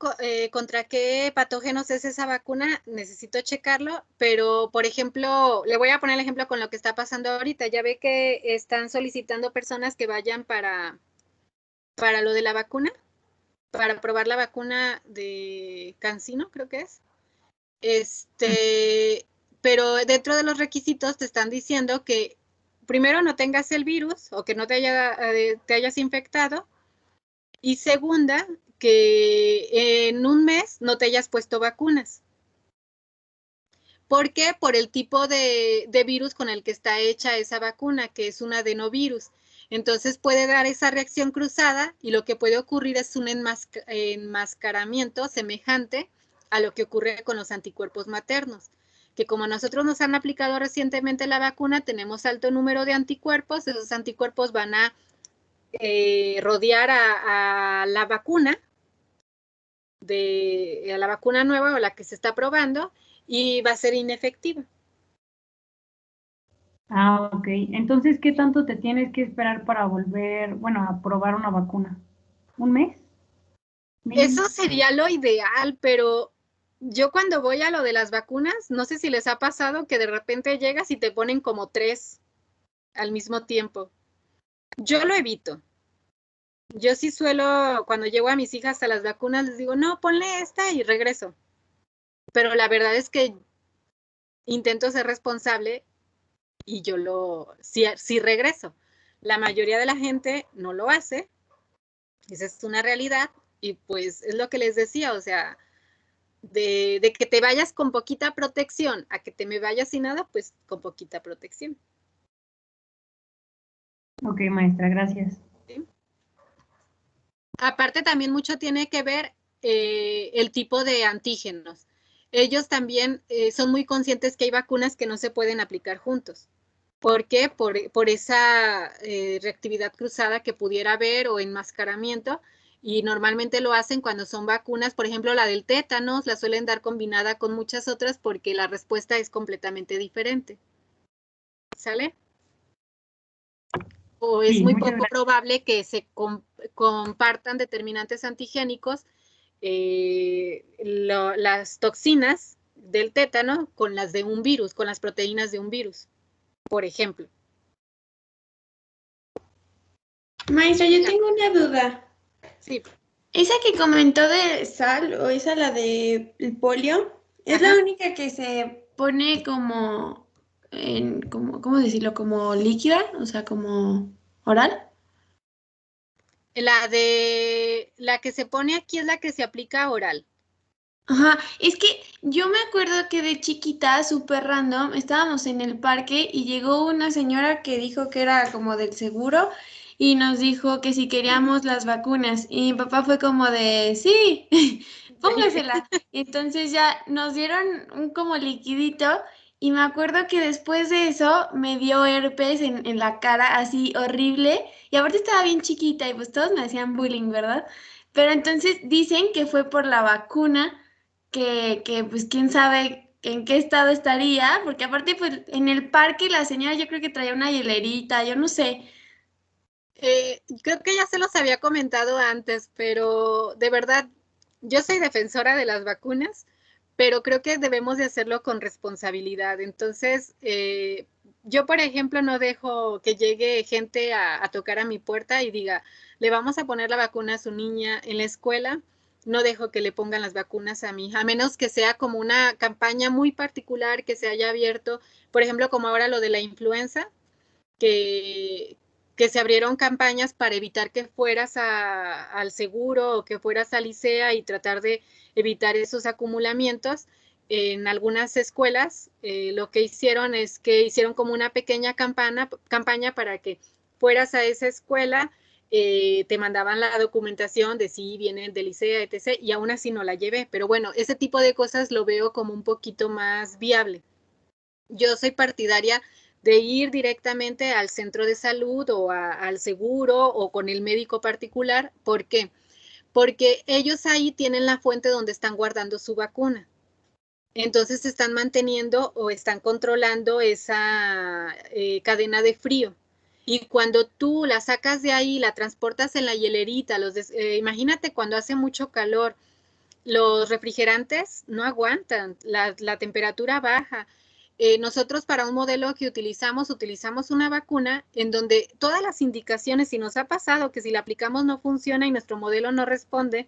contra qué patógenos es esa vacuna, necesito checarlo, pero por ejemplo, le voy a poner el ejemplo con lo que está pasando ahorita. Ya ve que están solicitando personas que vayan para lo de la vacuna, para probar la vacuna de CanSino, creo que es. Pero dentro de los requisitos te están diciendo que primero no tengas el virus o que no te hayas infectado. Y segunda, que en un mes no te hayas puesto vacunas. ¿Por qué? Por el tipo de virus con el que está hecha esa vacuna, que es un adenovirus. Entonces puede dar esa reacción cruzada y lo que puede ocurrir es un enmascaramiento semejante a lo que ocurre con los anticuerpos maternos. Que como nosotros nos han aplicado recientemente la vacuna, tenemos alto número de anticuerpos, esos anticuerpos van a rodear a la vacuna, a la vacuna nueva o la que se está probando y va a ser inefectiva. Ah, ok. Entonces, ¿qué tanto te tienes que esperar para volver, a probar una vacuna? ¿Un mes? Eso sería lo ideal, pero yo cuando voy a lo de las vacunas, no sé si les ha pasado que de repente llegas y te ponen como 3 al mismo tiempo. Yo lo evito. Yo sí suelo, cuando llevo a mis hijas a las vacunas, les digo, no, ponle esta y regreso. Pero la verdad es que intento ser responsable y yo sí regreso. La mayoría de la gente no lo hace Esa es una realidad y pues es lo que les decía, o sea, de que te vayas con poquita protección a que te me vayas sin nada, pues con poquita protección. Ok, maestra, gracias. ¿Sí? Aparte también mucho tiene que ver el tipo de antígenos. Ellos también son muy conscientes que hay vacunas que no se pueden aplicar juntos. ¿Por qué? Por esa reactividad cruzada que pudiera haber o enmascaramiento. Y normalmente lo hacen cuando son vacunas, por ejemplo, la del tétanos, la suelen dar combinada con muchas otras porque la respuesta es completamente diferente. ¿Sale? O es Sí, muy muchas poco gracias. probable que se compartan determinantes antigénicos, las toxinas del tétano con las de un virus, con las proteínas de un virus, por ejemplo. Maestra, yo tengo una duda. Sí. Esa que comentó de sal o esa la de el polio, ¿es Ajá. la única que se pone como ¿cómo decirlo? Como líquida, o sea, como oral? La que se pone aquí es la que se aplica oral. Ajá, es que yo me acuerdo que de chiquita, súper random, estábamos en el parque y llegó una señora que dijo que era como del seguro y nos dijo que si queríamos las vacunas y mi papá fue como de, sí, póngasela. Y entonces ya nos dieron un como liquidito y me acuerdo que después de eso me dio herpes en la cara así horrible y aparte estaba bien chiquita y pues todos me hacían bullying, ¿verdad? Pero entonces dicen que fue por la vacuna que pues quién sabe en qué estado estaría, porque aparte pues en el parque la señora yo creo que traía una hielerita, yo no sé. Creo que ya se los había comentado antes, pero de verdad, yo soy defensora de las vacunas, pero creo que debemos de hacerlo con responsabilidad. Entonces, yo, por ejemplo, no dejo que llegue gente a tocar a mi puerta y diga, le vamos a poner la vacuna a su niña en la escuela. No dejo que le pongan las vacunas a mi hija, a menos que sea como una campaña muy particular que se haya abierto, por ejemplo, como ahora lo de la influenza, que, que se abrieron campañas para evitar que fueras al seguro o que fueras a Licea y tratar de evitar esos acumulamientos. En algunas escuelas lo que hicieron es que hicieron como una pequeña campaña para que fueras a esa escuela, te mandaban la documentación de si vienen de Licea, etc. Y aún así no la llevé. Pero bueno, ese tipo de cosas lo veo como un poquito más viable. Yo soy partidaria de ir directamente al centro de salud o al seguro o con el médico particular. ¿Por qué? Porque ellos ahí tienen la fuente donde están guardando su vacuna. Entonces están manteniendo o están controlando esa cadena de frío. Y cuando tú la sacas de ahí, la transportas en la hielerita, imagínate cuando hace mucho calor, los refrigerantes no aguantan, la temperatura baja. Nosotros para un modelo que utilizamos una vacuna en donde todas las indicaciones, si nos ha pasado que si la aplicamos no funciona y nuestro modelo no responde,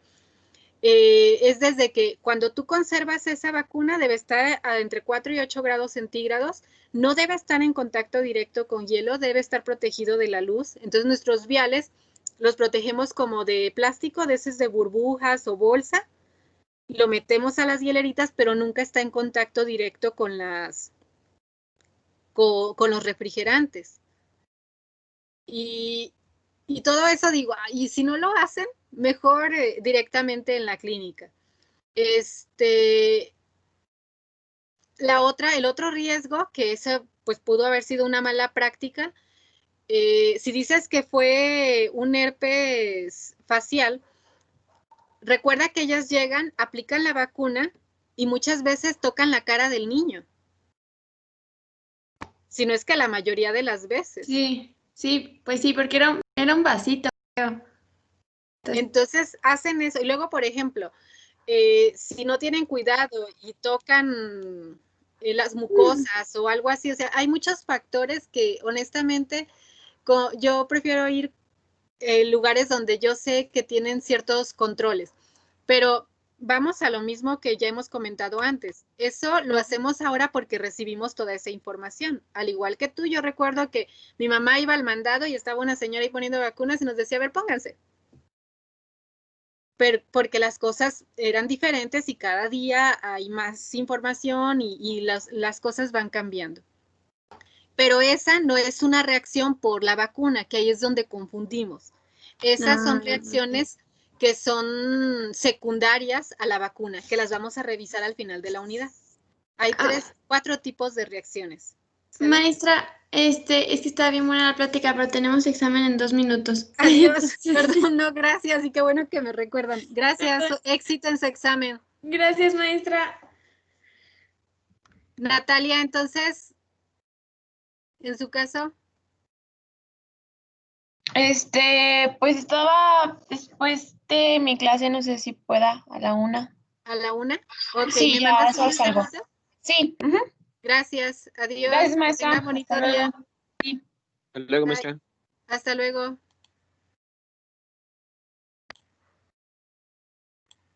es desde que cuando tú conservas esa vacuna debe estar entre 4 y 8 grados centígrados, no debe estar en contacto directo con hielo, debe estar protegido de la luz. Entonces nuestros viales los protegemos como de plástico, de esos de burbujas o bolsa, lo metemos a las hieleritas, pero nunca está en contacto directo con los refrigerantes. Y todo eso digo, y si no lo hacen, mejor directamente en la clínica. El otro riesgo, que eso pues pudo haber sido una mala práctica, si dices que fue un herpes facial, recuerda que ellas llegan, aplican la vacuna y muchas veces tocan la cara del niño. Si no es que la mayoría de las veces. Sí, sí, pues sí, porque era un vasito, creo. Entonces hacen eso. Y luego, por ejemplo, si no tienen cuidado y tocan las mucosas o algo así, o sea, hay muchos factores que honestamente yo prefiero ir lugares donde yo sé que tienen ciertos controles, pero vamos a lo mismo que ya hemos comentado antes. Eso lo hacemos ahora porque recibimos toda esa información. Al igual que tú, yo recuerdo que mi mamá iba al mandado y estaba una señora ahí poniendo vacunas y nos decía, a ver, pónganse. porque las cosas eran diferentes y cada día hay más información y las cosas van cambiando. Pero esa no es una reacción por la vacuna, que ahí es donde confundimos. Esas son reacciones que son secundarias a la vacuna, que las vamos a revisar al final de la unidad. Hay 4 tipos de reacciones. ¿Sale? Maestra, es que está bien buena la plática, pero tenemos examen en 2 minutos. Adiós, perdón, no, gracias, y qué bueno que me recuerdan. Gracias, éxito en su examen. Gracias, maestra. Natalia, entonces, en su caso. Pues estaba después de mi clase, no sé si pueda, a la 1. ¿A la 1? Ok, Sí, ¿me ya, mandas eso un salgo. mensajito? Sí. Gracias, adiós. Gracias, Que maestra. tenga bonito Hasta luego. día. Sí. Hasta luego, Bye. maestra. Hasta luego.